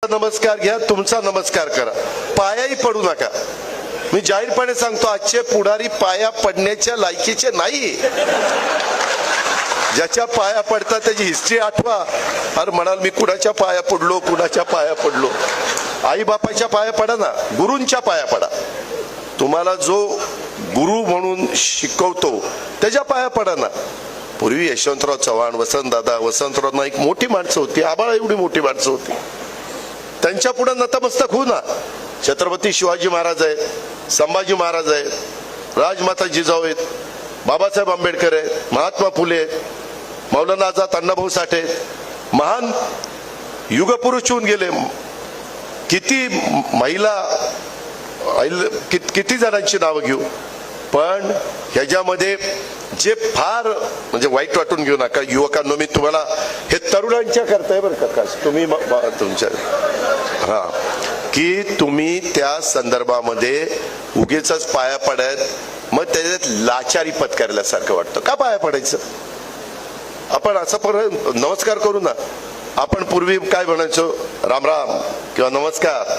नमस्कार घ्या, तुमचा नमस्कार करा, पायाही पडू नका. मी जाहीरपणे सांगतो, आजचे पुढारी पाया पडण्याच्या लायकीचे नाही. ज्याच्या पाया पडतात त्याची हिस्ट्री आठवा. अरे म्हणाल मी कुणाच्या पाया पडलो, कुणाच्या पाया पडलो. आई बापाच्या पाया पडा ना, गुरूंच्या पाया पडा. तुम्हाला जो गुरु म्हणून शिकवतो त्याच्या पाया पडा ना. पूर्वी यशवंतराव चव्हाण, वसंतराव नाईक मोठी माणसं होती, आबाळा एवढी मोठी माणसं होती. त्यांच्या पुढे नतमस्तक होऊ ना. छत्रपती शिवाजी महाराज आहेत, संभाजी महाराज आहेत, राजमाता जिजाऊ आहेत, बाबासाहेब आंबेडकर आहेत, महात्मा फुले आहेत, मौलाना आझाद अण्णाभाऊ साठे, महान युगपुरुष होऊन गेले. किती महिला, किती जणांची नावं घेऊ. पण ह्याच्यामध्ये जे फार म्हणजे वाईट वाटून घेऊ नका युवकांनो. मी तुम्हाला हे तरुणांच्या करताय बरं का, तुम्ही तुमच्या हा की तुम्ही त्या संदर्भामध्ये उगीच पाया पडत, मग त्याच्यात लाचारी पत्करल्यासारखं वाटतं. का पाया पडायचं? आपण असं नमस्कार करू ना. आपण पूर्वी काय म्हणायचो, राम राम किंवा नमस्कार.